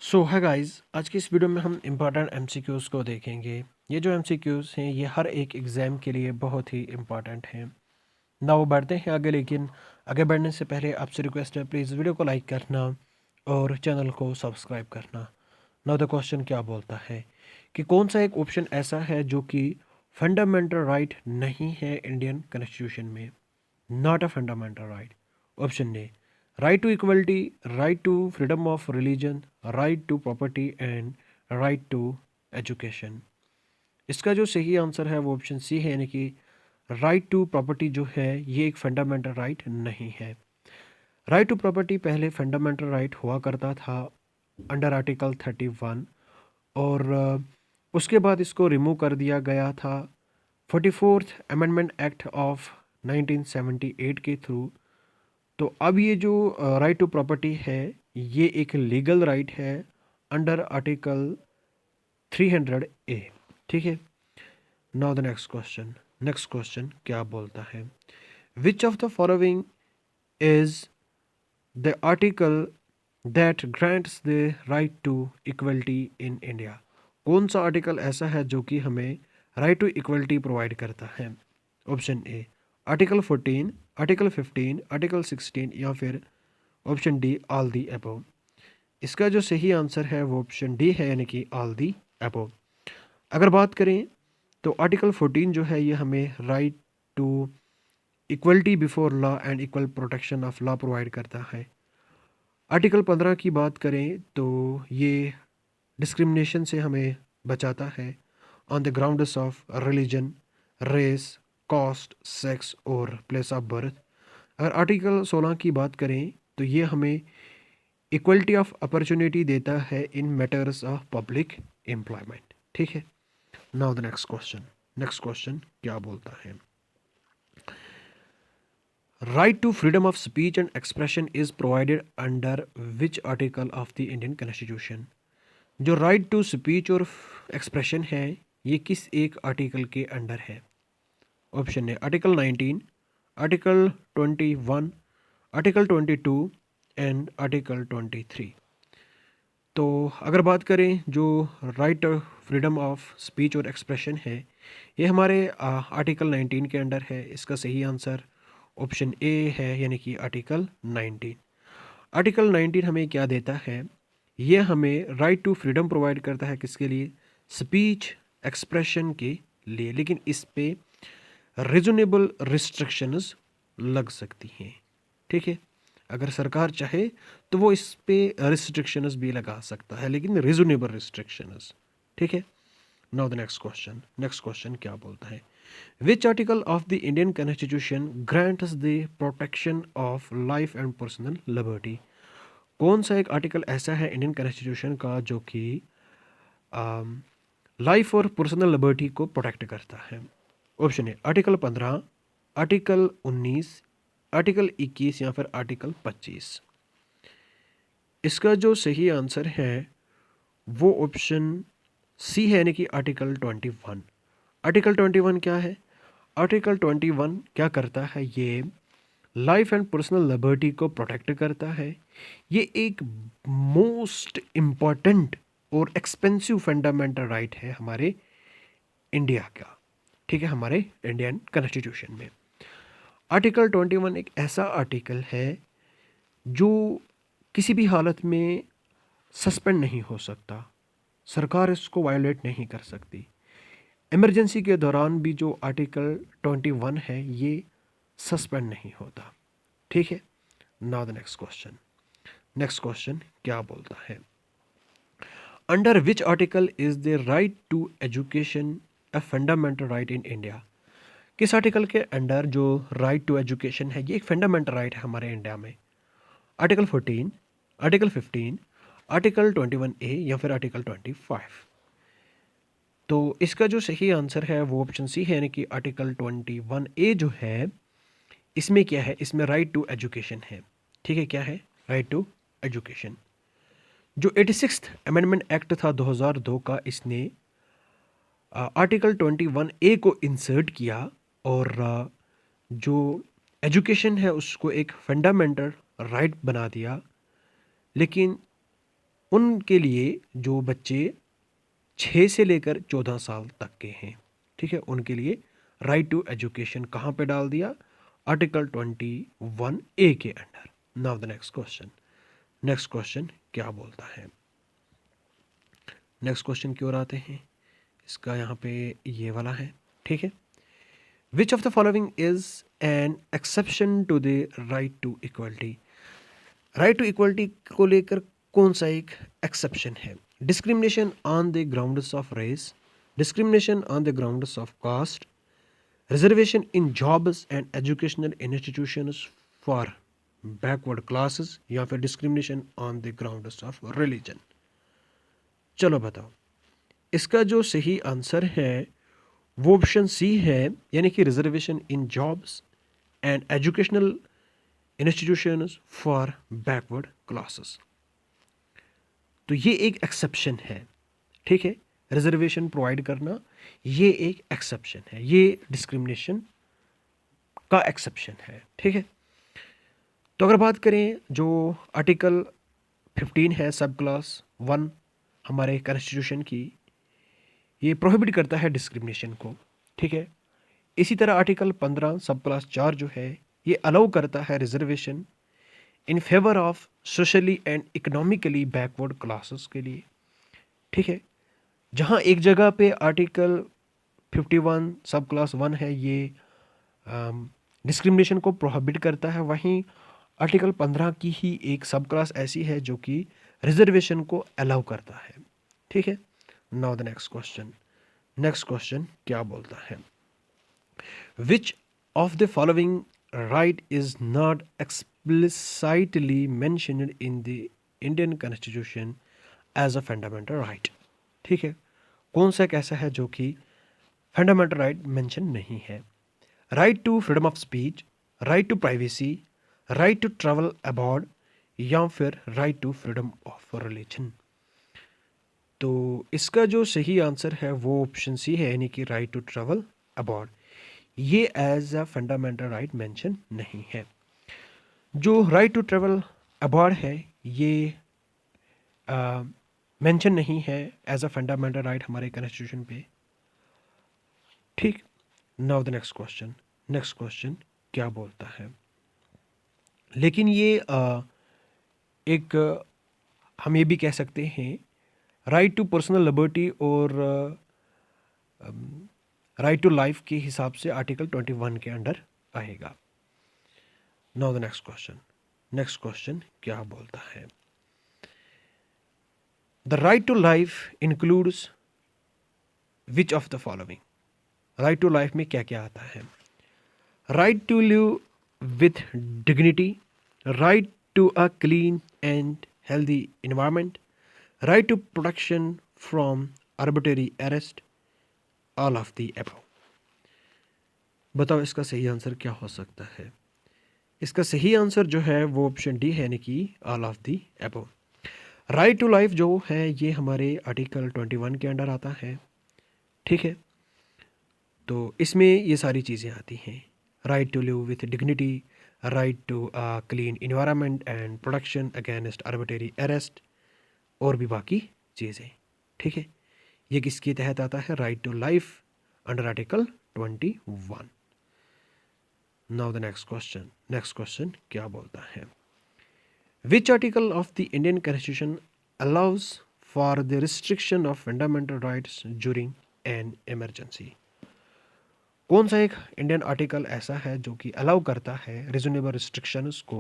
सो है गाइस, आज की इस वीडियो में हम इम्पॉर्टेंट एमसीक्यूज़ को देखेंगे। ये जो एमसीक्यूज़ हैं ये हर एक एग्ज़ाम के लिए बहुत ही इम्पॉर्टेंट हैं। ना वो बढ़ते हैं आगे, लेकिन आगे बढ़ने से पहले आपसे रिक्वेस्ट है, प्लीज़ वीडियो को लाइक करना और चैनल को सब्सक्राइब करना। नाउ द क्वेश्चन क्या बोलता है कि कौन सा एक ऑप्शन ऐसा है जो कि फंडामेंटल राइट नहीं है इंडियन कॉन्स्टिट्यूशन में। Not a fundamental right. Option A, right to equality, right to freedom of religion, right to property and right to education। इसका जो सही आंसर है वो ऑप्शन सी है, यानी कि राइट टू प्रॉपर्टी जो है ये एक फंडामेंटल राइट नहीं है। राइट टू प्रॉपर्टी पहले फंडामेंटल राइट हुआ करता था अंडर आर्टिकल 31, और उसके बाद इसको रिमूव कर दिया गया था 44th अमेंडमेंट एक्ट ऑफ 1978 के थ्रू। तो अब ये जो राइट टू प्रॉपर्टी है ये एक लीगल राइट है अंडर आर्टिकल 300 ए। ठीक है। नाउ द नेक्स्ट क्वेश्चन क्या बोलता है, which of the following is the article that grants the right to equality in India. कौन सा आर्टिकल ऐसा है जो कि हमें राइट टू इक्वलिटी प्रोवाइड करता है। ऑप्शन ए आर्टिकल 14, आर्टिकल 15, आर्टिकल 16 या फिर option D all the above. इसका जो सही आंसर है वो ऑप्शन डी है, यानी कि ऑल दी अबव। अगर बात करें तो आर्टिकल 14 जो है ये हमें right to equality before law and equal protection of law provide करता है। आर्टिकल 15 की बात करें तो ये डिस्क्रिमिनेशन से हमें बचाता है on the grounds of religion, race, caste, sex और प्लेस ऑफ बर्थ। अगर आर्टिकल 16 की बात करें तो ये हमें इक्वलिटी ऑफ अपॉर्चुनिटी देता है in matters of public employment. ठीक है। नाउ द नेक्स्ट क्वेश्चन क्या बोलता है, right to freedom of speech and expression is provided under which article of the Indian constitution. जो राइट टू स्पीच और expression है ये किस एक आर्टिकल के अंडर है। ऑप्शन है article 19, article 21, article 22 and article 23। तो अगर बात करें जो राइट फ्रीडम ऑफ स्पीच और एक्सप्रेशन है ये हमारे आर्टिकल 19 के अंडर है। इसका सही आंसर ऑप्शन ए है, यानी कि आर्टिकल 19। आर्टिकल 19 हमें क्या देता है, ये हमें राइट टू फ्रीडम प्रोवाइड करता है किसके लिए, स्पीच एक्सप्रेशन के लिए, लेकिन इस पे रिजनेबल रिस्ट्रिक्शंस लग सकती हैं। ठीक है। अगर सरकार चाहे तो वो इस पे रिस्ट्रिक्शंस भी लगा सकता है, लेकिन रिजनेबल रिस्ट्रिक्शंस। ठीक है। नाउ द नेक्स्ट क्वेश्चन क्या बोलता है, which article of the Indian constitution grants the protection of life and personal liberty. कौन सा एक आर्टिकल ऐसा है इंडियन कॉन्स्टिट्यूशन का जो कि लाइफ और पर्सनल लिबर्टी को प्रोटेक्ट करता है। ऑप्शन है आर्टिकल 15, आर्टिकल 19, आर्टिकल 21 या फिर आर्टिकल 25। इसका जो सही आंसर है वो ऑप्शन सी है, यानी कि आर्टिकल 21। आर्टिकल 21 क्या है, आर्टिकल 21 क्या करता है, ये लाइफ एंड पर्सनल लिबर्टी को प्रोटेक्ट करता है। ये एक मोस्ट इम्पॉर्टेंट और एक्सपेंसिव फंडामेंटल राइट है हमारे इंडिया का। ठीक है, हमारे इंडियन कॉन्स्टिट्यूशन में आर्टिकल 21 एक ऐसा आर्टिकल है जो किसी भी हालत में सस्पेंड नहीं हो सकता, सरकार इसको वायोलेट नहीं कर सकती। इमरजेंसी के दौरान भी जो आर्टिकल 21 है ये सस्पेंड नहीं होता। ठीक है। नाउ द नेक्स्ट क्वेश्चन क्या बोलता है, under which article is the right to education a fundamental right in India. किस आर्टिकल के अंडर जो राइट टू एजुकेशन है ये एक फंडामेंटल राइट है हमारे इंडिया में। आर्टिकल 14, आर्टिकल 15, आर्टिकल 21 ए या फिर आर्टिकल 25। तो इसका जो सही आंसर है वो ऑप्शन सी है, यानी कि आर्टिकल 21 ए जो है इसमें क्या है, इसमें राइट टू एजुकेशन है। ठीक है, क्या है, राइट टू एजुकेशन। जो 86th अमेंडमेंट एक्ट था 2002 का, इसने आर्टिकल 21 ए को इंसर्ट किया और जो एजुकेशन है उसको एक फंडामेंटल राइट बना दिया। लेकिन उनके लिए जो बच्चे 6 से लेकर 14 साल तक के हैं, ठीक है, उनके लिए राइट टू एजुकेशन कहाँ पे डाल दिया? आर्टिकल 21A के under. Now the next question क्या बोलता है? नेक्स्ट क्वेश्चन की ओर आते हैं। इसका यहाँ पे ये वाला है, ठीक है। Which of the following is an exception to the right to equality? Right to equality को लेकर कौन सा एक एक्सेप्शन है? Discrimination on the grounds of race, discrimination on the grounds of caste, reservation in jobs and educational institutions for backward classes, या फिर discrimination on the grounds of religion. चलो बताओ, इसका जो सही आंसर है वो ऑप्शन सी है, यानी कि reservation in jobs and educational institutions for backward classes. तो ये एक एक्सेप्शन है, ठीक है। रिजर्वेशन प्रोवाइड करना ये एक एक्सेप्शन है, ये डिस्क्रिमिनेशन का एक्सेप्शन है, ठीक है। तो अगर बात करें जो आर्टिकल 15 है सब क्लास 1 हमारे कॉन्स्टिट्यूशन की, ये प्रोहिबिट करता है डिस्क्रिमिनेशन को, ठीक है। इसी तरह आर्टिकल 15 सब क्लास 4 जो है ये अलाउ करता है reservation in favour of socially and economically backward classes के लिए, ठीक है। जहाँ एक जगह पे आर्टिकल 51 सब क्लास 1 है ये डिस्क्रिमिनेशन को प्रोहिबिट करता है, वहीं आर्टिकल 15 की ही एक सब क्लास ऐसी है जो कि रिजर्वेशन को अलाउ करता है, ठीक है। नाउ द नेक्स्ट क्वेश्चन क्या बोलता है? Which of the following right is not explicitly mentioned in the Indian constitution as a fundamental right, ठीक है। कौन सा एक ऐसा है जो कि फंडामेंटल राइट मेंशन नहीं है? Right to freedom of speech, right to privacy, right to travel abroad, या फिर right to freedom of religion. तो इसका जो सही आंसर है वो ऑप्शन सी है, यानी कि राइट टू ट्रैवल अबॉर्ड। ये as a fundamental right mention नहीं है। जो राइट टू ट्रैवल अबॉर्ड है ये मेंशन नहीं है एज अ फंडामेंटल राइट हमारे कॉन्स्टिट्यूशन पे, ठीक। नाउ द नेक्स्ट क्वेश्चन क्या बोलता है? लेकिन ये एक हम ये भी कह सकते हैं राइट टू पर्सनल लिबर्टी और राइट टू लाइफ के हिसाब से आर्टिकल 21 के अंडर आएगा। नाउ द नेक्स्ट क्वेश्चन क्या बोलता है? The right to life includes which of the following? Right to life में क्या क्या आता है? Right to live with dignity, right to a clean and healthy environment, right to protection from arbitrary arrest, all of the above। बताओ इसका सही answer क्या हो सकता है? इसका सही आंसर जो है वो ऑप्शन डी है, यानी कि all of the above. Right to life जो है ये हमारे आर्टिकल 21 के अंडर आता है, ठीक है। तो इसमें ये सारी चीज़ें आती हैं, right to live with dignity, right to clean environment and protection against arbitrary arrest, और भी बाकी चीज़ें, ठीक है। ये किसके तहत आता है? Right to life under article 21। Now the next question क्या बोलता है? Which article of the Indian constitution allows for the restriction of fundamental rights during an emergency? कौन सा एक इंडियन आर्टिकल ऐसा है जो कि अलाउ करता है रीजनेबल रिस्ट्रिक्शंस को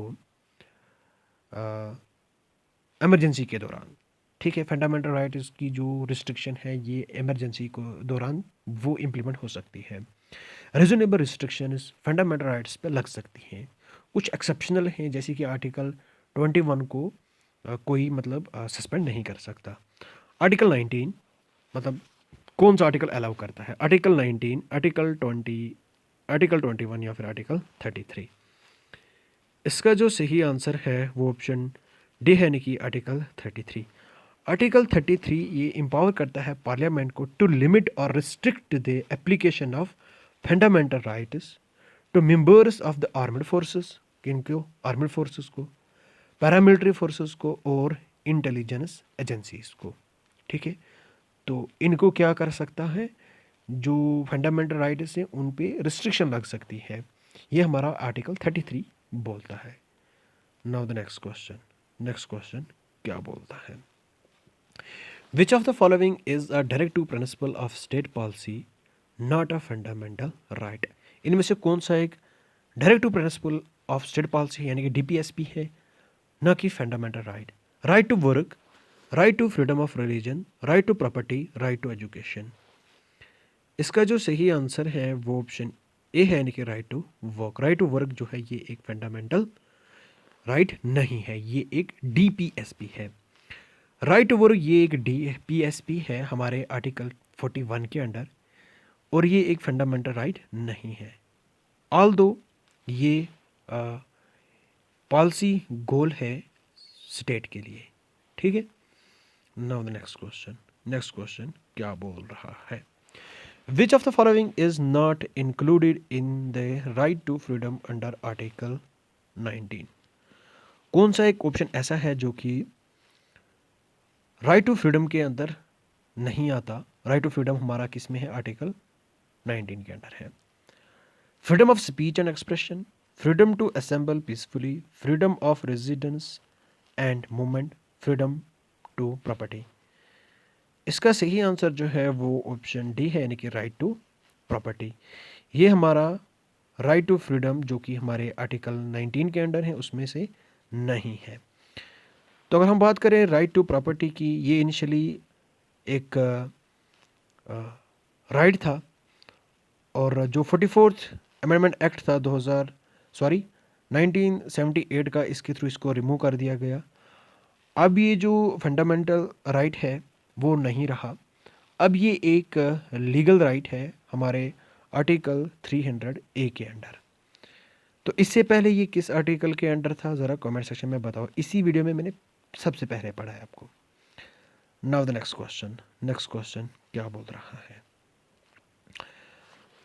इमरजेंसी के दौरान, ठीक है। फंडामेंटल राइट्स की जो रिस्ट्रिक्शन है ये इमरजेंसी को दौरान वो इम्प्लीमेंट हो सकती है। रीजनेबल रिस्ट्रिक्शंस फंडामेंटल राइट्स पे लग सकती हैं, कुछ एक्सेप्शनल हैं, जैसे कि आर्टिकल 21 को कोई मतलब सस्पेंड नहीं कर सकता। आर्टिकल 19 मतलब कौन सा आर्टिकल अलाउ करता है? आर्टिकल 19, आर्टिकल 20, आर्टिकल 21 या फिर आर्टिकल 33। इसका जो सही आंसर है वो ऑप्शन डी है, यानी कि आर्टिकल 33। आर्टिकल 33 ये एम्पावर करता है पार्लियामेंट को टू लिमिट और restrict the application of fundamental rights to members of the armed forces, किनको? आर्म्ड फोर्सेस को, पैरामिलिट्री फोर्सेस को और इंटेलिजेंस एजेंसीज को। ठीक है, तो इनको क्या कर सकता है, जो फंडामेंटल राइट्स हैं उन पे रिस्ट्रिक्शन लग सकती है, ये हमारा आर्टिकल 33 बोलता है। नाउ द नेक्स्ट क्वेश्चन क्या बोलता है, which of the following is a directive principle of state policy not a fundamental right. इनमें से कौन सा एक directive principle of state policy यानी कि डीपीएसपी है, न कि fundamental right. Right to work, right to freedom of religion, right to property, right to education. इसका जो सही आंसर है वो ऑप्शन ए है, यानी कि right to work. Right to work जो है ये एक फंडामेंटल राइट नहीं है, ये एक डीपीएसपी है। राइट टू वर्क ये एक डीपीएसपी है हमारे आर्टिकल 41 के अंडर, और ये एक फंडामेंटल राइट नहीं है, ऑल्दो ये पॉलिसी गोल है स्टेट के लिए। ठीक है, नाउ द नेक्स्ट क्वेश्चन क्या बोल रहा है, which of the following is not included in the right to freedom under article 19। कौन सा एक ऑप्शन ऐसा है जो कि राइट टू फ्रीडम के अंदर नहीं आता। राइट टू फ्रीडम हमारा किस में है, आर्टिकल 19 के अंदर है। Freedom of speech and expression, freedom to assemble peacefully, freedom of residence and movement, freedom to property. इसका सही आंसर जो है वो ऑप्शन डी है, यानी कि राइट टू प्रॉपर्टी। ये हमारा राइट टू फ्रीडम जो कि हमारे आर्टिकल 19 के अंडर है उसमें से नहीं है। तो अगर हम बात करें राइट टू प्रॉपर्टी की, ये इनिशियली एक राइट था, और जो 44th अमेंडमेंट एक्ट था 1978 का, इसके थ्रू इसको रिमूव कर दिया गया। अब ये जो फंडामेंटल राइट है वो नहीं रहा, अब ये एक लीगल राइट है हमारे आर्टिकल 300A के अंडर। तो इससे पहले ये किस आर्टिकल के अंडर था, ज़रा कमेंट सेक्शन में बताओ। इसी वीडियो में मैंने सबसे पहले पढ़ा है आपको। नाउ द नेक्स्ट क्वेश्चन क्या बोल रहा है,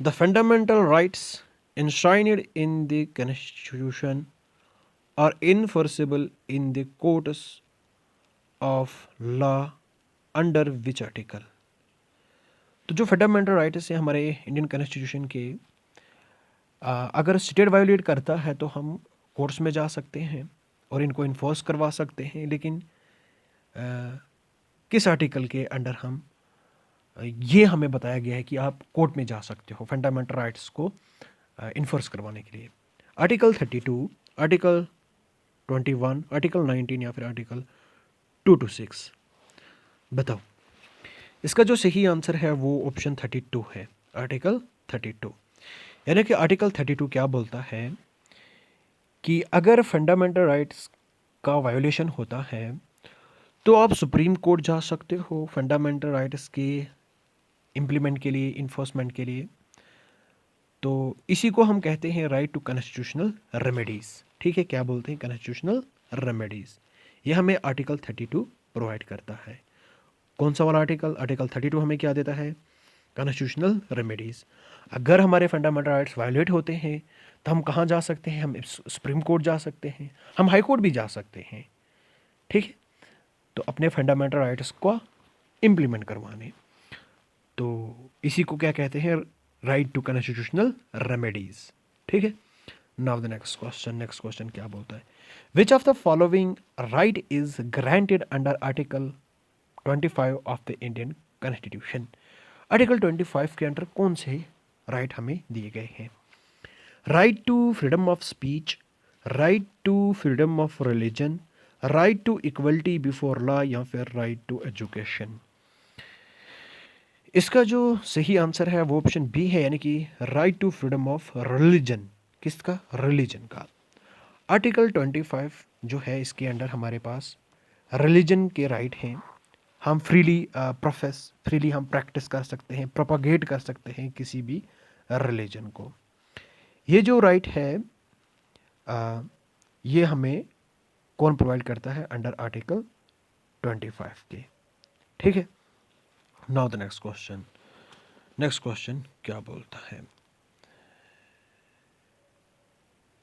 the fundamental rights enshrined in the Constitution are enforceable in the courts of law under which article। तो जो फंडामेंटल राइट्स हैं हमारे इंडियन कॉन्स्टिट्यूशन के, अगर स्टेट वायोलेट करता है तो हम कोर्ट्स में जा सकते हैं और इनको इन्फोर्स करवा सकते हैं, लेकिन किस आर्टिकल के अंडर हम, ये हमें बताया गया है कि आप कोर्ट में जा सकते हो फंडामेंटल राइट्स को इन्फोर्स करवाने के लिए। आर्टिकल 32, आर्टिकल 21, आर्टिकल 19 या फिर आर्टिकल 226। बताओ, इसका जो सही आंसर है वो ऑप्शन 32 है, आर्टिकल 32। यानी कि आर्टिकल 32 क्या बोलता है कि अगर फंडामेंटल राइट्स का वायोलेशन होता है तो आप सुप्रीम कोर्ट जा सकते हो फंडामेंटल राइट्स के इम्प्लीमेंट के लिए, इन्फोर्समेंट के लिए। तो इसी को हम कहते हैं राइट टू कॉन्स्टिट्यूशनल रेमेडीज़। ठीक है, क्या बोलते हैं, कॉन्स्टिट्यूशनल रेमेडीज़। ये हमें आर्टिकल 32 प्रोवाइड करता है। कौन सा वाला आर्टिकल, आर्टिकल 32 हमें क्या देता है, कॉन्स्टिट्यूशनल रेमेडीज़। अगर हमारे फंडामेंटल राइट्स वायोलेट होते हैं तो हम कहाँ जा सकते हैं, हम सुप्रीम कोर्ट जा सकते हैं, हम हाई कोर्ट भी जा सकते हैं। ठीक है, तो अपने फंडामेंटल राइट्स को इम्प्लीमेंट करवाने, तो इसी को क्या कहते हैं, राइट टू कॉन्स्टिट्यूशनल रेमेडीज। ठीक है, नाउ द नेक्स्ट क्वेश्चन क्या बोलता है, which of the following right is granted under article 25 of the Indian constitution. Article 25 के अंडर कौन से राइट हमें दिए गए हैं, right to freedom of speech, right to freedom of religion, right to equality before law, या फिर right to education. इसका जो सही आंसर है वो ऑप्शन बी है, यानी कि right to freedom of religion. किसका, रिलीजन का। आर्टिकल 25 जो है इसके अंडर हमारे पास रिलीजन के राइट हैं, हम फ्रीली फ्रीली हम प्रैक्टिस कर सकते हैं, प्रोपागेट कर सकते हैं किसी भी रिलीजन को। ये जो राइट है ये हमें कौन प्रोवाइड करता है, अंडर आर्टिकल 25 के। ठीक है, नाउ द नेक्स्ट क्वेश्चन क्या बोलता है,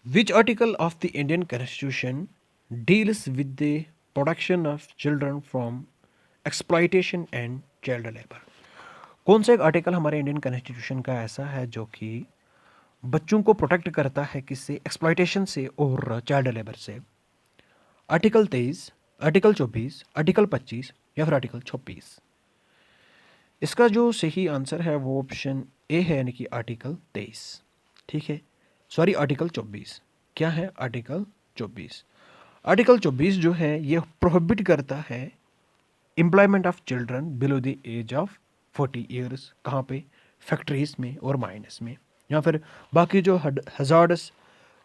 which article of the Indian constitution deals with the protection of children from exploitation and child labour. कौन सा एक आर्टिकल हमारे इंडियन कॉन्स्टिट्यूशन का ऐसा है जो कि बच्चों को प्रोटेक्ट करता है किससे? एक्सप्लॉयटेशन से और चाइल्ड लेबर से। आर्टिकल 23, आर्टिकल 24, आर्टिकल 25 या फिर आर्टिकल 26? इसका जो सही आंसर है वो ऑप्शन ए है, यानी कि आर्टिकल 23। ठीक है, सॉरी आर्टिकल 24। क्या है आर्टिकल 24? आर्टिकल 24 जो है ये प्रोहिबिट करता है employment of children below the age of 40 years. कहाँ पे? फैक्ट्रीज में और माइनस में, या फिर बाकी जो हजार्डस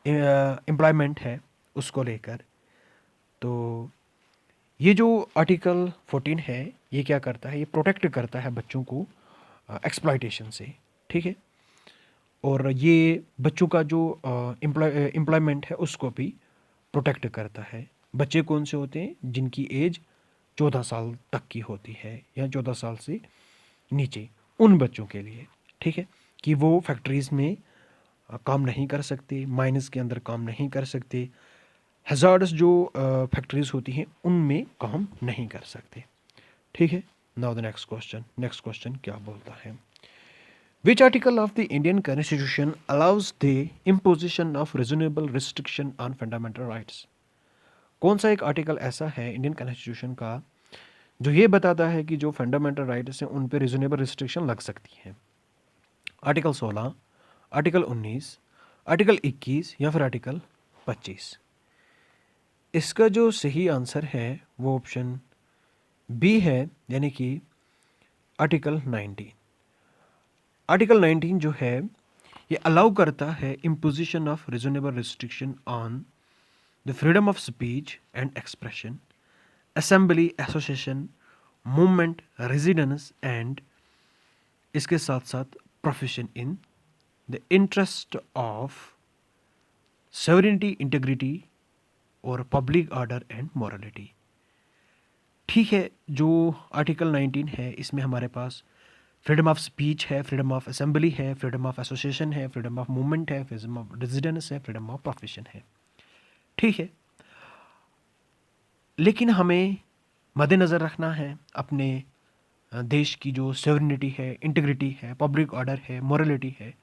एम्प्लॉयमेंट है उसको लेकर। तो ये जो आर्टिकल 14 है ये क्या करता है? ये प्रोटेक्ट करता है बच्चों को एक्सप्लॉयटेशन से। ठीक है, और ये बच्चों का जो एम्प्लॉयमेंट है उसको भी प्रोटेक्ट करता है। बच्चे कौन से होते हैं? जिनकी एज 14 साल तक की होती है या 14 साल से नीचे, उन बच्चों के लिए। ठीक है, कि वो फैक्ट्रीज़ में काम नहीं कर सकते, माइंस के अंदर काम नहीं कर सकते, हजार्ड्स जो फैक्ट्रीज होती हैं उनमें काम नहीं कर सकते। ठीक है, नाउ द नेक्स्ट क्वेश्चन क्या बोलता है? Which article of the Indian constitution allows the imposition of reasonable restriction on fundamental rights? कौन सा एक आर्टिकल ऐसा है इंडियन कॉन्स्टिट्यूशन का जो ये बताता है कि जो फंडामेंटल राइट्स हैं उन पे रीजनेबल रिस्ट्रिक्शन लग सकती है? आर्टिकल 16, आर्टिकल 19, आर्टिकल 21 या फिर आर्टिकल 25? इसका जो सही आंसर है वो ऑप्शन बी है, यानी कि आर्टिकल 19। आर्टिकल 19 जो है ये अलाउ करता है imposition of reasonable restriction on the freedom of speech and expression, assembly, association, movement, residence and इसके साथ साथ profession in the interest of sovereignty, integrity और पब्लिक ऑर्डर एंड मॉरलिटी। ठीक है, जो आर्टिकल 19 है इसमें हमारे पास फ्रीडम ऑफ स्पीच है, फ्रीडम ऑफ असेंबली है, फ्रीडम ऑफ एसोसिएशन है, फ्रीडम ऑफ मूवमेंट है, फ्रीडम ऑफ रेजिडेंस है, फ्रीडम ऑफ प्रोफेशन है। ठीक है, लेकिन हमें मद्देनज़र रखना है अपने देश की जो सॉवरेनिटी है, इंटीग्रिटी है, पब्लिक ऑर्डर है, मॉरलिटी है,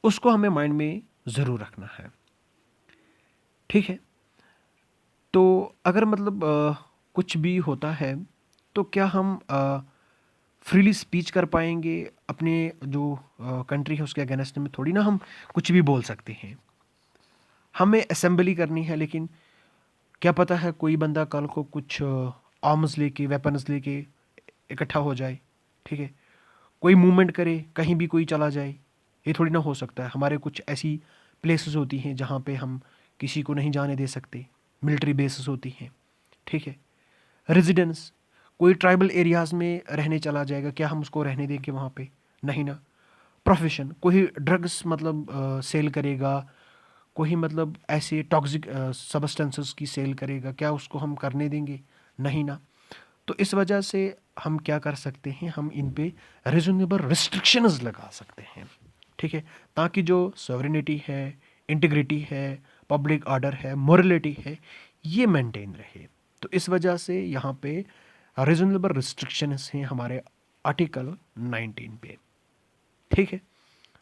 उसको हमें माइंड में ज़रूर रखना है। ठीक है, तो अगर मतलब कुछ भी होता है तो क्या हम फ्रीली स्पीच कर पाएंगे? अपने जो कंट्री है उसके अगेंस्ट में थोड़ी ना हम कुछ भी बोल सकते हैं। हमें असेंबली करनी है, लेकिन क्या पता है कोई बंदा कल को कुछ आर्म्स लेके, वेपन्स लेके इकट्ठा हो जाए। ठीक है, कोई मूवमेंट करे, कहीं भी कोई चला जाए, ये थोड़ी ना हो सकता है। हमारे कुछ ऐसी प्लेसेस होती हैं जहाँ पे हम किसी को नहीं जाने दे सकते, मिलिट्री बेसिस होती हैं। ठीक है, रेजिडेंस, कोई ट्राइबल एरियाज़ में रहने चला जाएगा, क्या हम उसको रहने देंगे वहाँ पे? नहीं ना। प्रोफेशन, कोई ड्रग्स मतलब सेल करेगा, कोई मतलब ऐसे टॉक्सिक सब्सटेंसेस की सेल करेगा, क्या उसको हम करने देंगे? नहीं ना। तो इस वजह से हम क्या कर सकते हैं? हम इन पे रीजनेबल रिस्ट्रिक्शंस लगा सकते हैं। ठीक है, ताकि जो सॉवरेनिटी है, इंटीग्रिटी है, पब्लिक ऑर्डर है, मोरलिटी है, ये मेंटेन रहे। तो इस वजह से यहाँ पे रीजनेबल रिस्ट्रिक्शंस हैं हमारे आर्टिकल 19 पे। ठीक है,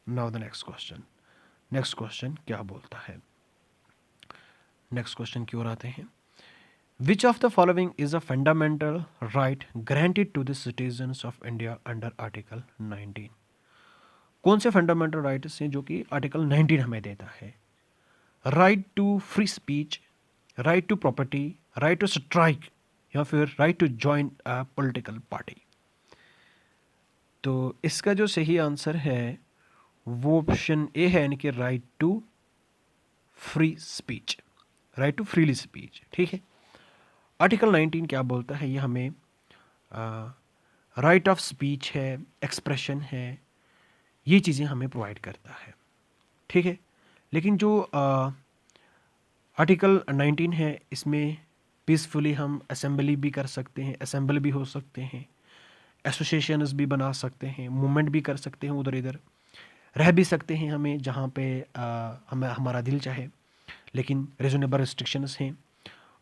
नाउ द नेक्स्ट क्वेश्चन क्या बोलता है? नेक्स्ट क्वेश्चन की ओर आते हैं। Which of the following is a fundamental right granted to the citizens of India under article 19? कौन से फंडामेंटल राइट्स हैं जो कि आर्टिकल 19 हमें देता है? Right to free speech, right to property, right to strike या फिर right to join a political party? तो इसका जो सही आंसर है वो ऑप्शन ए है, यानी कि right to free speech, right to freely speech. ठीक है, आर्टिकल 19 क्या बोलता है? ये हमें राइट ऑफ स्पीच है, एक्सप्रेशन है, ये चीज़ें हमें प्रोवाइड करता है। ठीक है, लेकिन जो आर्टिकल 19 है इसमें पीसफुली हम असेंबली भी कर सकते हैं, असेंबल भी हो सकते हैं, एसोसिएशंस भी बना सकते हैं, मूवमेंट भी कर सकते हैं, उधर इधर रह भी सकते हैं हमें जहाँ पे हमें हमारा दिल चाहे, लेकिन रीजनेबल रिस्ट्रिक्शंस हैं।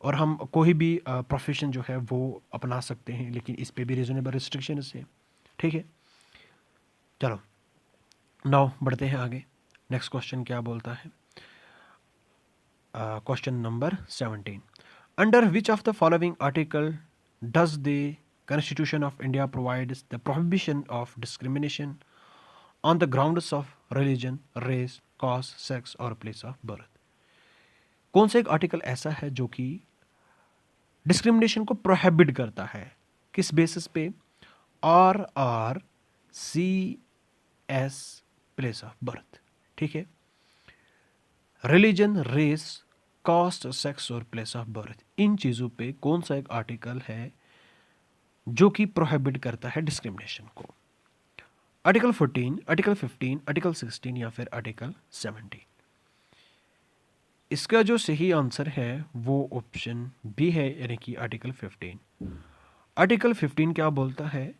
और हम कोई भी प्रोफेशन जो है वो अपना सकते हैं, लेकिन इस पे भी रीजनेबल रिस्ट्रिक्शन है। ठीक है, चलो नाउ बढ़ते हैं आगे। नेक्स्ट क्वेश्चन क्या बोलता है? Question number 17, under which of the following article does the Constitution of India provides the prohibition of discrimination on the grounds of religion, race, caste, sex or place of birth? कौन सा एक article ऐसा है जो कि discrimination को prohibit करता है? किस बेसिस पे? RRCS place of birth. ठीक है, रिलीजन, रेस, कास्ट, सेक्स और प्लेस ऑफ बर्थ, इन चीज़ों पे कौन सा एक आर्टिकल है जो कि प्रोहिबिट करता है डिस्क्रिमिनेशन को? आर्टिकल 14, आर्टिकल 15, आर्टिकल 16 या फिर आर्टिकल 17? इसका जो सही आंसर है वो ऑप्शन बी है, यानी कि आर्टिकल 15। आर्टिकल 15 क्या बोलता है?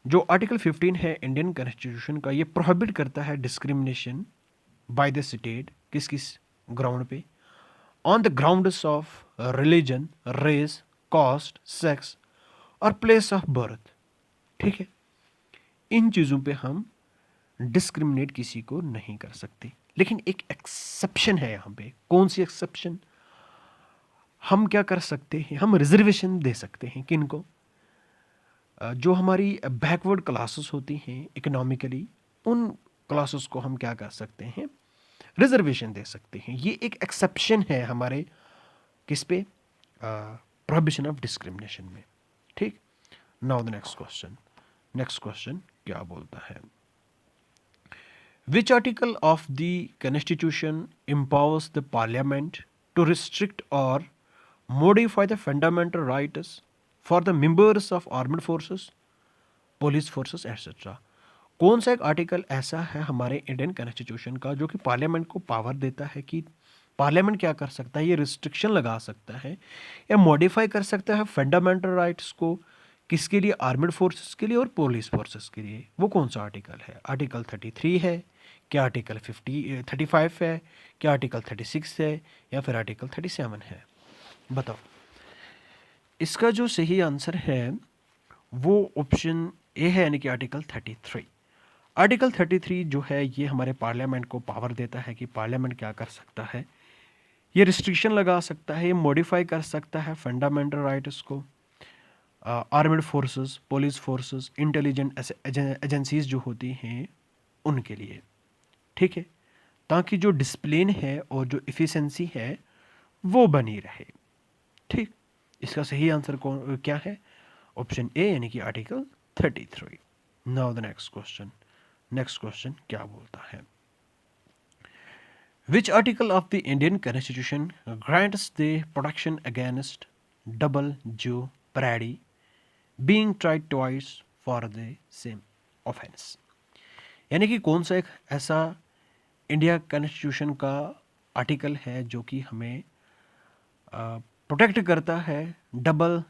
जो आर्टिकल 15 है इंडियन कॉन्स्टिट्यूशन का, ये प्रोहिबिट करता है डिस्क्रिमिनेशन बाय द स्टेट। किस किस ग्राउंड पे? On the grounds of religion, race, caste, sex और प्लेस ऑफ बर्थ। ठीक है, इन चीज़ों पे हम डिस्क्रिमिनेट किसी को नहीं कर सकते, लेकिन एक एक्सेप्शन है यहाँ पे। कौन सी एक्सेप्शन? हम क्या कर सकते हैं? हम रिजर्वेशन दे सकते हैं। किन को? जो हमारी बैकवर्ड क्लासेस होती हैं इकोनॉमिकली, उन क्लासेस को हम क्या कर सकते हैं? रिजर्वेशन दे सकते हैं। ये एक एक्सेप्शन है हमारे किस पे? प्रोहिबिशन ऑफ डिस्क्रिमिनेशन में। ठीक, now the next question. Next question क्या बोलता है? Which article of the Constitution empowers the Parliament to restrict or modify the fundamental rights for the members of armed forces, police forces, etc.? कौन सा एक article ऐसा है हमारे Indian constitution का जो कि पार्लियामेंट को पावर देता है कि पार्लियामेंट क्या कर सकता है? ये रिस्ट्रिक्शन लगा सकता है या मॉडिफाई कर सकता है फंडामेंटल राइट्स को। किसके लिए? आर्म्ड फोर्सेस के लिए और पुलिस फोर्सेस के लिए। वो कौन सा आर्टिकल है? आर्टिकल 33 है क्या? आर्टिकल 35 है क्या? आर्टिकल 36 है या फिर आर्टिकल 37 है? बताओ। इसका जो सही आंसर है वो ऑप्शन ए है, यानी कि आर्टिकल 33। आर्टिकल 33 जो है ये हमारे पार्लियामेंट को पावर देता है कि पार्लियामेंट क्या कर सकता है? ये रिस्ट्रिक्शन लगा सकता है, ये मॉडिफाई कर सकता है फंडामेंटल राइट्स को, armed forces, police forces, intelligent agencies जो होती हैं उनके लिए। ठीक है, ताकि जो डिसिप्लिन है और जो इफ़िशेंसी है वो बनी रहे। ठीक, इसका सही आंसर कौन क्या है? ऑप्शन ए, यानी कि article 33। Now the next question. Next question क्या बोलता है? Which article of the Indian Constitution grants the protection against double jeopardy being tried twice for the same offense? यानी कि कौन सा एक ऐसा इंडिया कॉन्स्टिट्यूशन का आर्टिकल है जो कि हमें प्रोटेक्ट करता है डबल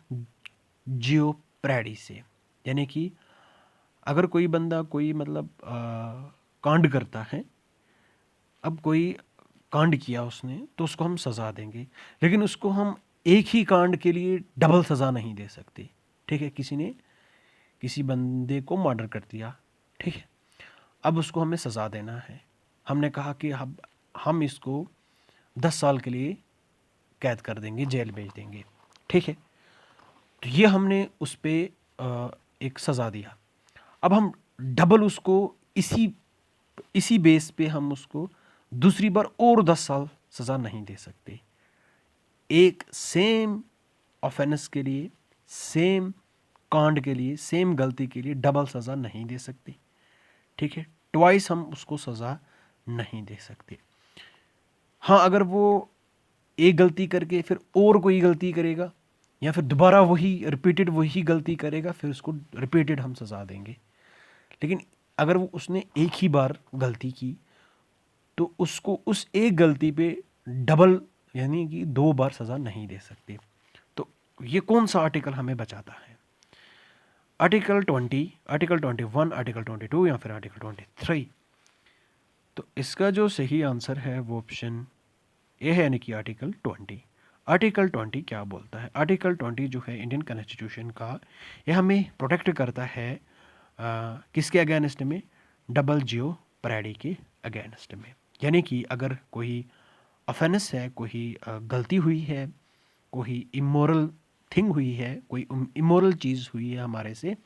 जियोप्रेडी से? यानी कि अगर कोई बंदा कोई मतलब कांड करता है, अब कोई कांड किया उसने तो उसको हम सज़ा देंगे, लेकिन उसको हम एक ही कांड के लिए डबल सज़ा नहीं दे सकते। ठीक है, किसी ने किसी बंदे को मर्डर कर दिया, ठीक है, अब उसको हमें सज़ा देना है। हमने कहा कि हम इसको 10 साल के लिए कैद कर देंगे, जेल भेज देंगे। ठीक है, तो ये हमने उस पर एक सज़ा दिया। अब हम डबल उसको इसी बेस पे हम उसको दूसरी बार और 10 साल सज़ा नहीं दे सकते। एक सेम ऑफेंस के लिए, सेम कांड के लिए, सेम गलती के लिए डबल सज़ा नहीं दे सकते। ठीक है, ट्वाइस हम उसको सज़ा नहीं दे सकते। हाँ, अगर वो एक गलती करके फिर और कोई गलती करेगा या फिर दोबारा रिपीटेड वही गलती करेगा, फिर उसको रिपीटेड हम सज़ा देंगे। लेकिन अगर वो उसने एक ही बार गलती की तो उसको उस एक गलती पे डबल यानी कि 2 बार सज़ा नहीं दे सकते। तो ये कौन सा आर्टिकल हमें बचाता है? आर्टिकल 20, आर्टिकल 21, आर्टिकल 22 या फिर आर्टिकल 23? तो इसका जो सही आंसर है वो ऑप्शन ए है, यानी कि आर्टिकल 20। आर्टिकल 20 क्या बोलता है? आर्टिकल 20 जो है इंडियन कॉन्स्टिट्यूशन का, ये हमें प्रोटेक्ट करता है किसके अगेंस्ट में? डबल जियो परेडी के अगेंस्ट में। यानी कि अगर कोई ऑफेंस है, कोई गलती हुई है, कोई इमोरल थिंग हुई है, कोई इमोरल चीज़ हुई है हमारे से,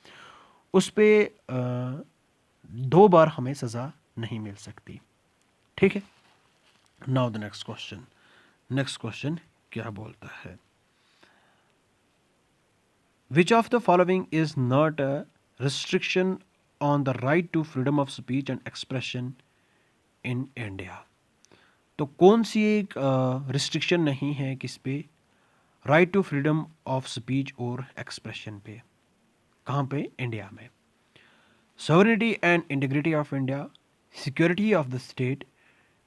उस पे दो बार हमें सज़ा नहीं मिल सकती। ठीक है। Now the next question. Next question क्या बोलता है? Which of the following is not a restriction on the right to freedom of speech and expression in India? तो कौन सी एक रिस्ट्रिक्शन नहीं है किस पे? Right to freedom of speech और एक्सप्रेशन पे। कहाँ पे? इंडिया में। Sovereignty and integrity of India, security of the state,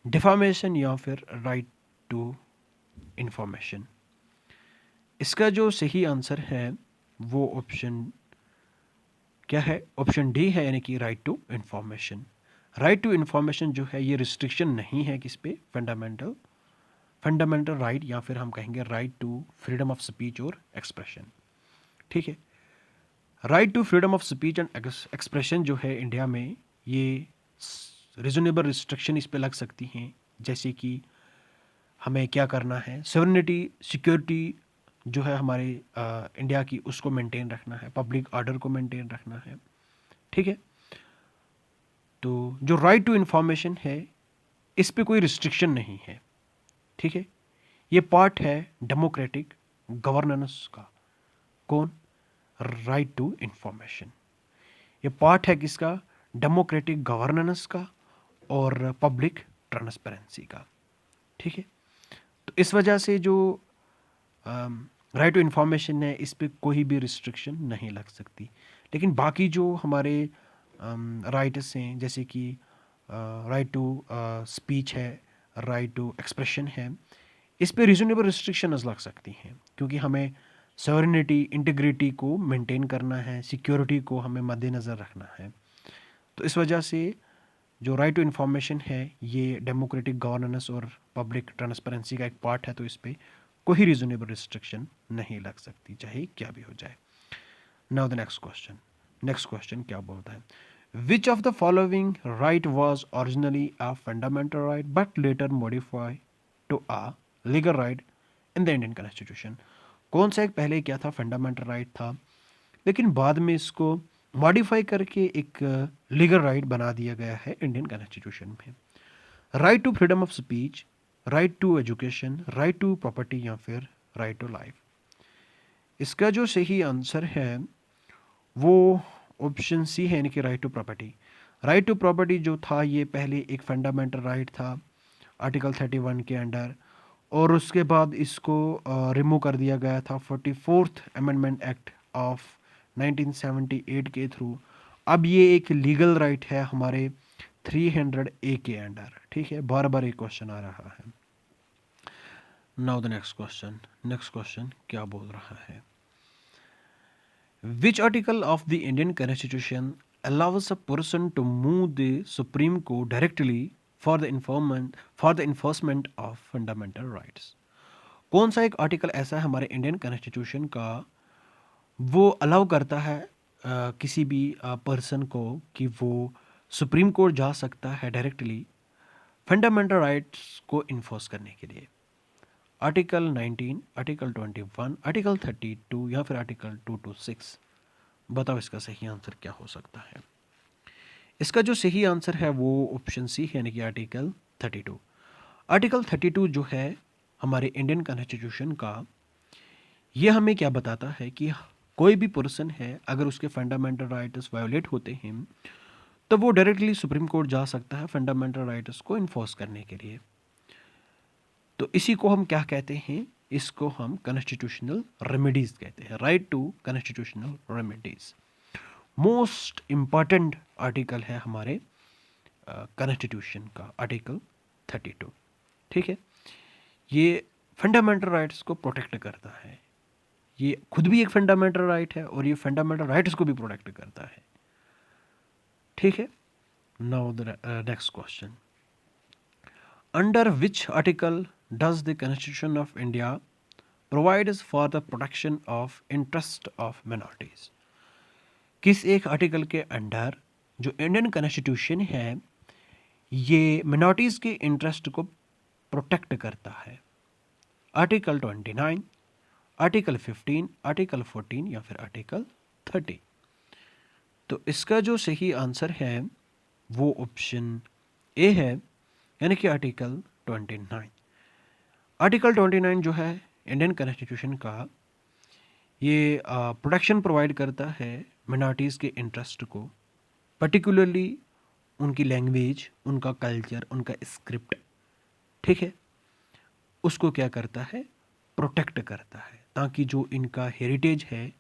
defamation या फिर राइट टू इंफॉर्मेशन। इसका जो सही आंसर है वो ऑप्शन क्या है? ऑप्शन डी है, यानी कि right to information. Right to information जो है ये रिस्ट्रिक्शन नहीं है किस पे? फंडामेंटल राइट, या फिर हम कहेंगे right to freedom of speech और एक्सप्रेशन। ठीक है। Right to freedom of speech and expression जो है इंडिया में, ये रिजनेबल रिस्ट्रिक्शन इस पे लग सकती हैं, जैसे कि हमें क्या करना है, सॉवरेनिटी, सिक्योरिटी जो है हमारे इंडिया की, उसको मेंटेन रखना है, पब्लिक ऑर्डर को मेंटेन रखना है। ठीक है। तो जो राइट टू इंफॉर्मेशन है, इस पे कोई रिस्ट्रिक्शन नहीं है। ठीक है। ये पार्ट है डेमोक्रेटिक गवर्नेंस का। कौन? Right to information. ये पार्ट है किसका? डेमोक्रेटिक गवर्नेंस का और पब्लिक ट्रांसपेरेंसी का। ठीक है। तो इस वजह से जो राइट टू इंफॉर्मेशन है, इस पे कोई भी रिस्ट्रिक्शन नहीं लग सकती। लेकिन बाकी जो हमारे राइट्स हैं, जैसे कि राइट टू स्पीच है, राइट टू एक्सप्रेशन है, इस पे रीजनेबल रिस्ट्रिक्शंस लग सकती हैं, क्योंकि हमें सॉवरेनिटी, इंटीग्रिटी को मेंटेन करना है, सिक्योरिटी को हमें मद्देनज़र रखना है। तो इस वजह से जो राइट टू इंफॉर्मेशन है, ये डेमोक्रेटिक गवर्नेंस और पब्लिक ट्रांसपेरेंसी का एक पार्ट है, तो इस पर कोई रीजनेबल रिस्ट्रिक्शन नहीं लग सकती, चाहे क्या भी हो जाए। Now the next question. Next question क्या बोलता है? Which of the following right was originally a fundamental right but later modify to a legal right in the Indian constitution? कौन सा एक पहले क्या था? फंडामेंटल राइट था, लेकिन बाद में इसको मॉडिफाई करके एक लीगल राइट बना दिया गया है इंडियन कॉन्स्टिट्यूशन में। Right to freedom of speech, right to education, right to property या फिर राइट टू लाइफ। इसका जो सही आंसर है वो ऑप्शन सी है, यानी कि right to property. Right to property जो था, ये पहले एक फंडामेंटल राइट था आर्टिकल 31 के अंडर, और उसके बाद इसको रिमूव कर दिया गया था 44th अमेंडमेंट एक्ट ऑफ 1978 के थ्रू। अब ये एक लीगल राइट है हमारे 300A के अंडर। ठीक है। बार बार एक क्वेश्चन आ रहा है। Now the next question. Next question क्या बोल रहा है? Which article of the Indian Constitution allows a person to move the Supreme Court directly for the enforcement of fundamental rights? कौन सा एक आर्टिकल ऐसा है हमारे इंडियन कॉन्स्टिट्यूशन का, वो अलाउ करता है किसी भी पर्सन को कि वो सुप्रीम कोर्ट जा सकता है डायरेक्टली फंडामेंटल राइट्स को इन्फोर्स करने के लिए? आर्टिकल 19, आर्टिकल 21, आर्टिकल 32 या फिर आर्टिकल 226? बताओ इसका सही आंसर क्या हो सकता है? इसका जो सही आंसर है वो ऑप्शन सी है, यानी कि आर्टिकल 32। आर्टिकल 32 जो है हमारे इंडियन कॉन्स्टिट्यूशन का, ये हमें क्या बताता है कि कोई भी पर्सन है, अगर उसके फंडामेंटल राइट्स वायोलेट होते हैं तो वो डायरेक्टली सुप्रीम कोर्ट जा सकता है फंडामेंटल राइट्स को इन्फोर्स करने के लिए। तो इसी को हम क्या कहते हैं? इसको हम कॉन्स्टिट्यूशनल रेमेडीज कहते हैं। Right to constitutional remedies most important article है हमारे कॉन्स्टिट्यूशन का, आर्टिकल 32। ठीक है। ये फंडामेंटल राइट्स को प्रोटेक्ट करता है। ये खुद भी एक फंडामेंटल राइट है और ये फंडामेंटल राइट्स को भी प्रोटेक्ट करता है। ठीक है। Now the next question. Under which article does the constitution of India provides for the protection of interest of minorities। किस एक आर्टिकल के अंडर जो इंडियन कॉन्स्टिट्यूशन है ये मिनॉरिटीज़ के इंटरेस्ट को प्रोटेक्ट करता है? आर्टिकल 29, आर्टिकल 15, आर्टिकल 14 या फिर आर्टिकल 30? तो इसका जो सही आंसर है वो ऑप्शन ए है, यानी कि आर्टिकल 29। आर्टिकल 29 जो है इंडियन कॉन्स्टिट्यूशन का, ये प्रोटेक्शन प्रोवाइड करता है मिनॉरिटीज़ के इंटरेस्ट को, पर्टिकुलरली उनकी लैंग्वेज, उनका कल्चर, उनका स्क्रिप्ट, ठीक है, उसको क्या करता है, प्रोटेक्ट करता है, ताकि जो इनका हेरिटेज है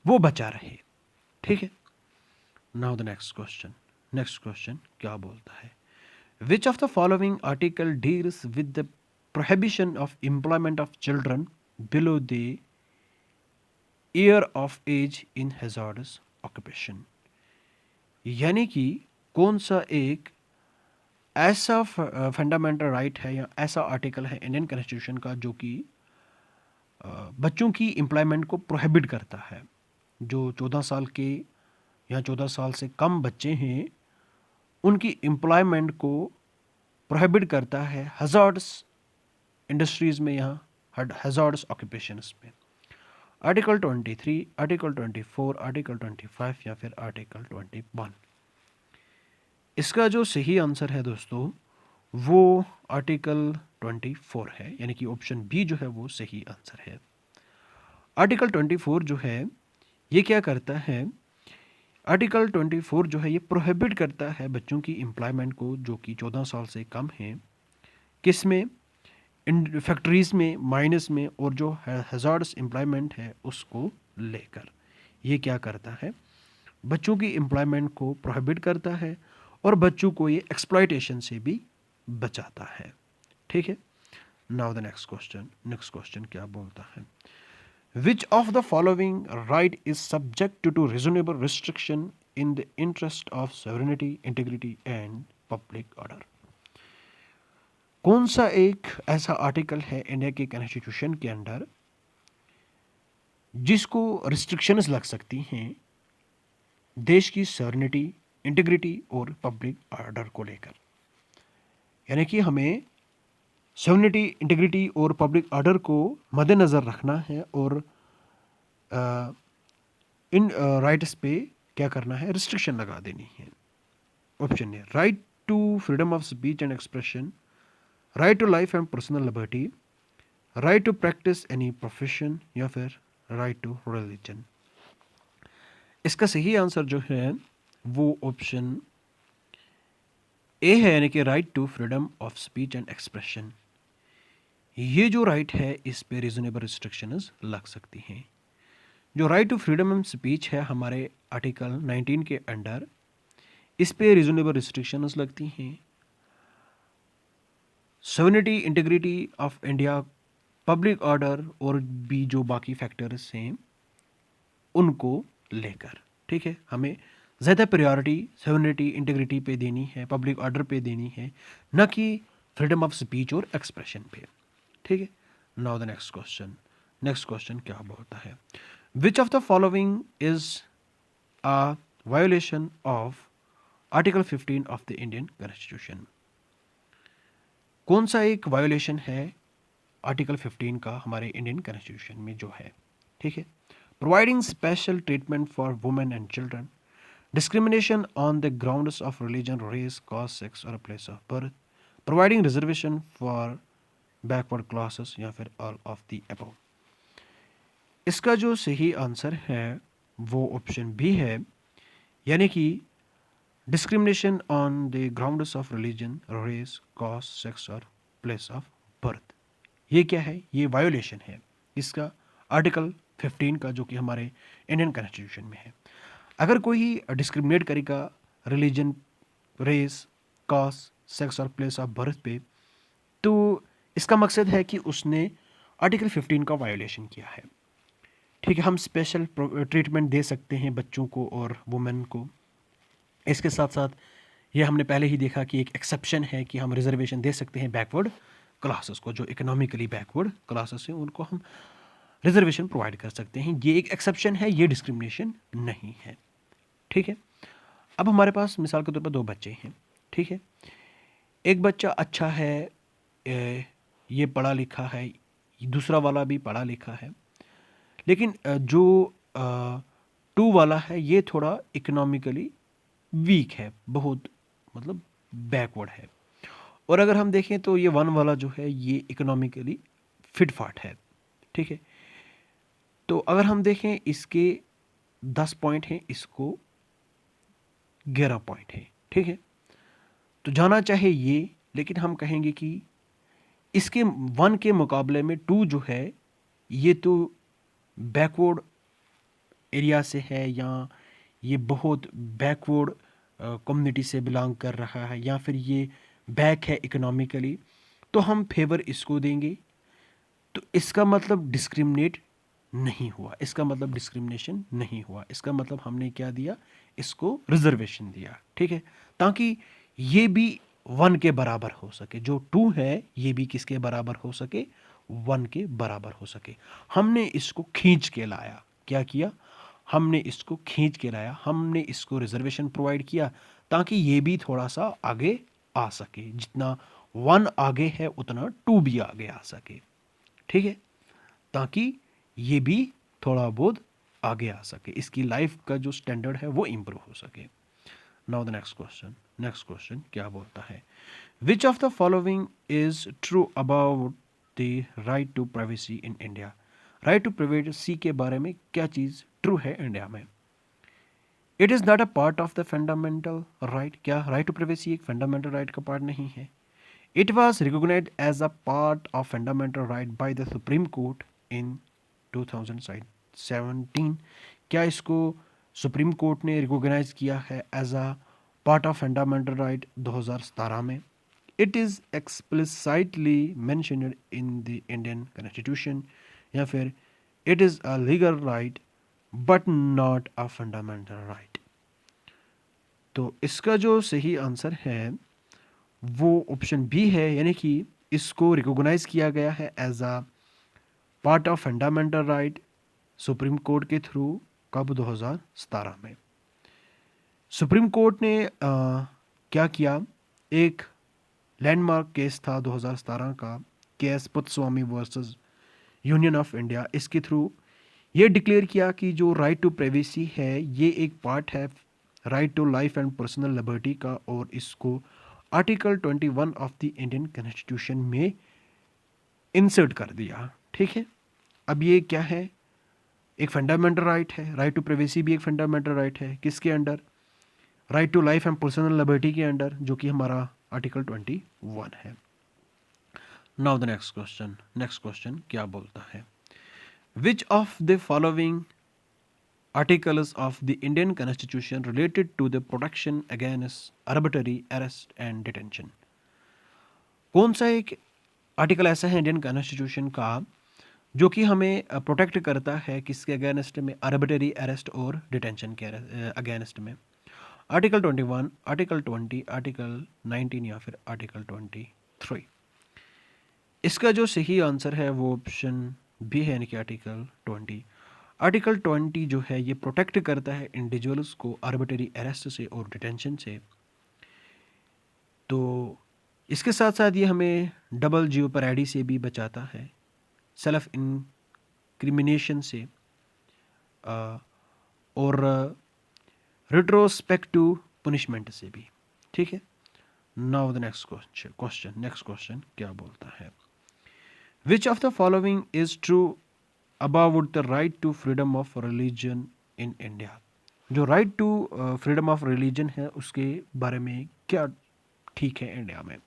वो बचा रहे, ठीक है। नाउ द नेक्स्ट क्वेश्चन क्या बोलता है? Which of the following article deals with the prohibition of employment of children below the year of age in hazardous occupation? यानी कि कौन सा एक ऐसा फंडामेंटल राइट है या ऐसा आर्टिकल है इंडियन कॉन्स्टिट्यूशन का जो कि बच्चों की एम्प्लॉयमेंट को प्रोहिबिट करता है। जो 14 साल के या 14 साल से कम बच्चे हैं उनकी एम्प्लॉयमेंट को प्रोहिबिट करता है हज़ार्ड्स इंडस्ट्रीज़ में या हज़ार्ड्स ऑक्यूपेशंस में। आर्टिकल 23, आर्टिकल 24, आर्टिकल 25 या फिर आर्टिकल 21? इसका जो सही आंसर है दोस्तों वो आर्टिकल 24 है, यानी कि ऑप्शन बी जो है वो सही आंसर है। आर्टिकल 24 जो है ये क्या करता है? आर्टिकल 24 जो है ये प्रोहिबिट करता है बच्चों की एम्प्लॉयमेंट को जो कि 14 साल से कम है, किस में? फैक्ट्रीज़ में, माइनस में, और जो हैज़ार्डस एम्प्लॉयमेंट है उसको लेकर ये क्या करता है? बच्चों की एम्प्लॉयमेंट को प्रोहिबिट करता है और बच्चों को ये एक्सप्लॉयटेशन से भी बचाता है, ठीक है। नाउ द नेक्स्ट क्वेश्चन क्या बोलता है? Which of the following right is subject to reasonable restriction in the interest of sovereignty, integrity and public order? कौन सा एक ऐसा आर्टिकल है इंडिया के कॉन्स्टिट्यूशन के अंडर जिसको रिस्ट्रिक्शंस लग सकती हैं देश की सॉवरेनिटी, इंटीग्रिटी और पब्लिक ऑर्डर को लेकर? यानी कि हमें सॉवरेनिटी, इंटीग्रिटी और पब्लिक ऑर्डर को मद्देनज़र रखना है और इन राइट्स पे क्या करना है? रिस्ट्रिक्शन लगा देनी है। Option A, right to freedom of speech and expression, right to life and personal liberty, right to practice any profession या फिर राइट टू रिलीजन? इसका सही आंसर जो है वो ऑप्शन ए है, यानी कि right to freedom of speech and expression. ये जो राइट है इस पे रीजनेबल रिस्ट्रिक्शंस लग सकती हैं। जो right to freedom of speech है हमारे आर्टिकल 19 के अंडर, इस पे रीजनेबल रिस्ट्रिक्शंस लगती हैं। Sovereignty, integrity of India, public order और भी जो बाकी फैक्टर्स हैं उनको लेकर, ठीक है। हमें ज़्यादा प्रायोरिटी सॉवरेनिटी, इंटीग्रिटी पे देनी है, पब्लिक ऑर्डर पे देनी है, न कि फ्रीडम ऑफ स्पीच और एक्सप्रेशन पे, ठीक है। नाउ द नेक्स्ट क्वेश्चन क्या बोलता है? Which of the following is a violation of article 15 of the Indian constitution? कौन सा एक वायोलेशन है आर्टिकल 15 का हमारे इंडियन कॉन्स्टिट्यूशन में जो है, ठीक है? Providing special treatment for women and children, discrimination on the grounds of religion, race, caste, sex और place of birth, providing reservation for backward classes या फिर ऑल ऑफ द अबव? इसका जो सही आंसर है वो ऑप्शन बी है, यानी कि discrimination on the grounds of religion, race, caste, sex और प्लेस ऑफ बर्थ। ये क्या है? ये वायोलेशन है इसका आर्टिकल 15 का, जो कि हमारे इंडियन कॉन्स्टिट्यूशन में है। अगर कोई डिस्क्रिमिनेट करेगा रिलीजन, रेस, कास्ट, सेक्स और प्लेस ऑफ बर्थ पे, तो इसका मकसद है कि उसने आर्टिकल 15 का वायोलेशन किया है, ठीक है। हम स्पेशल ट्रीटमेंट दे सकते हैं बच्चों को और वुमेन को। इसके साथ साथ ये हमने पहले ही देखा कि एक एक्सेप्शन है कि हम रिजर्वेशन दे सकते हैं बैकवर्ड क्लासेस को, जो इकोनॉमिकली बैकवर्ड क्लासेस हैं उनको हम रिजर्वेशन प्रोवाइड कर सकते हैं। ये एक एक्सेप्शन है, ये डिस्क्रिमिनेशन नहीं है। ठीक है, अब हमारे पास मिसाल के तौर पर दो बच्चे हैं। ठीक है, एक बच्चा अच्छा है, ये पढ़ा लिखा है, दूसरा वाला भी पढ़ा लिखा है, लेकिन जो टू वाला है ये थोड़ा इकोनॉमिकली वीक है, बहुत मतलब बैकवर्ड है। और अगर हम देखें तो ये वन वाला जो है ये इकोनॉमिकली फिट फाट है। ठीक है, तो अगर हम देखें इसके 10 पॉइंट हैं, इसको 11 पॉइंट है। ठीक है, तो जाना चाहे ये, लेकिन हम कहेंगे कि इसके वन के मुकाबले में टू जो है ये तो बैकवर्ड एरिया से है, या ये बहुत बैकवर्ड कम्युनिटी से बिलोंग कर रहा है, या फिर ये बैक है इकोनॉमिकली, तो हम फेवर इसको देंगे। तो इसका मतलब डिस्क्रिमिनेट नहीं हुआ, इसका मतलब डिस्क्रिमिनेशन नहीं हुआ, इसका मतलब हमने क्या दिया, इसको रिजर्वेशन दिया। ठीक है, ताकि ये भी वन के बराबर हो सके, जो टू है ये भी किसके बराबर हो सके, वन के बराबर हो सके। हमने इसको खींच के लाया, क्या किया, हमने इसको खींच के लाया, हमने इसको रिजर्वेशन प्रोवाइड किया ताकि ये भी थोड़ा सा आगे आ सके, जितना वन आगे है उतना टू भी आगे आ सके। ठीक है, ताकि ये भी थोड़ा बहुत आगे आ सके, इसकी लाइफ का जो स्टैंडर्ड है वो इम्प्रूव हो सके। नाउ द नेक्स्ट क्वेश्चन क्या बोलता है, which of the following is true about the right to privacy in India. Right to privacy के बारे में क्या चीज़ ट्रू है इंडिया में। It is not a part of the fundamental right, क्या राइट टू प्राइवेसी एक फंडामेंटल राइट का पार्ट नहीं है। It was recognised as a part of fundamental right by the Supreme Court in 2017। क्या इसको Supreme Court ने recognise किया है as a part of fundamental right 2017 में। It is explicitly mentioned in the Indian constitution, या फिर it is a legal right but not a fundamental right. तो इसका जो सही आंसर है वो ऑप्शन बी है, यानी कि इसको रिकॉग्नाइज किया गया है as a part of fundamental right supreme court के थ्रू, कब, 2017 में। सुप्रीम कोर्ट ने क्या किया, एक लैंडमार्क केस था 2017 का, case Puttaswamy versus Union of India. इसके थ्रू ये डिक्लेयर किया कि जो राइट टू प्राइवेसी है ये एक पार्ट है right to life and personal liberty का, और इसको article 21 of the Indian constitution में इंसर्ट कर दिया। ठीक है, अब ये क्या है, एक फंडामेंटल राइट है, राइट टू प्राइवेसी भी एक फंडामेंटल राइट है, किसके under, right to life and personal liberty के अंडर, जो कि हमारा आर्टिकल 21 है। नाउ द नेक्स्ट क्वेश्चन क्या बोलता है, which of the following articles of the Indian Constitution related to the protection against arbitrary arrest and detention। कौन सा एक आर्टिकल ऐसा है इंडियन कॉन्स्टिट्यूशन का जो कि हमें प्रोटेक्ट करता है किसके अगेंस्ट में, आर्बिट्ररी अरेस्ट और डिटेंशन के अगेंस्ट में। आर्टिकल 21, आर्टिकल 20, आर्टिकल 19 या फिर आर्टिकल 23। इसका जो सही आंसर है वो ऑप्शन बी है, यानी कि आर्टिकल 20। आर्टिकल 20 जो है ये प्रोटेक्ट करता है इंडिविजुअल्स को आर्बिट्ररी अरेस्ट से और डिटेंशन से। तो इसके साथ साथ ये हमें डबल जियोपैरेडी से भी बचाता है, सेल्फ इंक्रिमिनेशन से, और रिट्रोस्पेक्टिव पनिशमेंट से भी। ठीक है, नाउ द नेक्स्ट क्वेश्चन क्या बोलता है, which of the following is true about the right to freedom of religion in India. जो right to freedom of religion है उसके बारे में क्या ठीक है इंडिया में।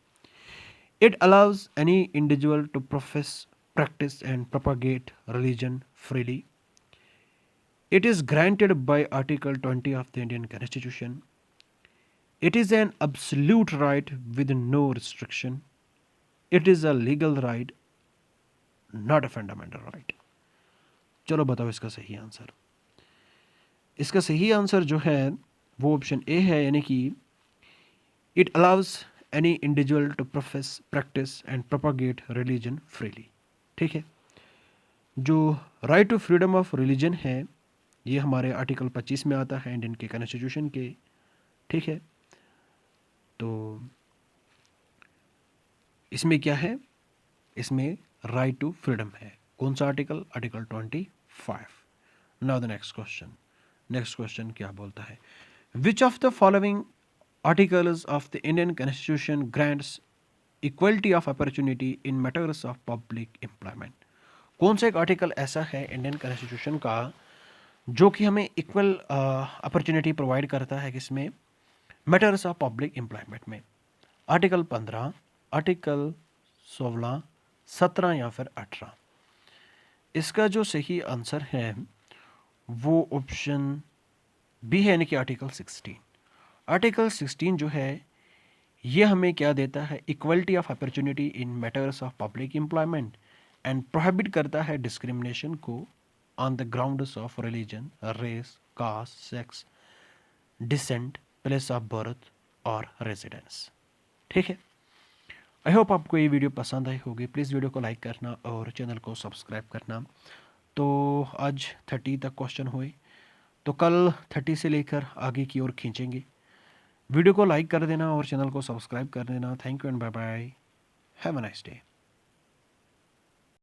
It allows any individual to profess, practice and propagate religion freely. It is granted by Article 20 of the Indian Constitution. It is an absolute right with no restriction. It is a legal right, not a fundamental right. चलो बताओ इसका सही answer. इसका सही answer जो है वो option A है, यानी कि it allows any individual to profess practice and propagate religion freely. ठीक है, जो right to freedom of religion है ये हमारे आर्टिकल 25 में आता है इंडियन के कॉन्स्टिट्यूशन के। ठीक है, तो इसमें क्या है, इसमें राइट टू फ्रीडम है। कौन सा article, article 25। Now the next question क्या बोलता है, which of the following articles of the Indian constitution grants equality of opportunity in matters of public employment. कौन सा एक आर्टिकल ऐसा है इंडियन कॉन्स्टिट्यूशन का जो कि हमें इक्वल अपॉर्चुनिटी प्रोवाइड करता है, किसमें, मैटर्स ऑफ पब्लिक एम्प्लॉयमेंट में। आर्टिकल 15, आर्टिकल 16, 17 या फिर 18। इसका जो सही आंसर है वो ऑप्शन बी है, यानी कि आर्टिकल 16। आर्टिकल 16 जो है ये हमें क्या देता है, equality of opportunity in matters of public employment and prohibit करता है डिस्क्रिमिनेशन को on the grounds of religion, race, caste, sex, descent, place of birth और रेजिडेंस। ठीक है, आई होप आपको ये वीडियो पसंद आई होगी। प्लीज़ वीडियो को लाइक करना और चैनल को सब्सक्राइब करना। तो आज 30 तक क्वेश्चन हुए, तो कल 30 से लेकर आगे की ओर खींचेंगे। वीडियो को लाइक कर देना और चैनल को सब्सक्राइब कर देना। Thank you and bye bye, have a nice day.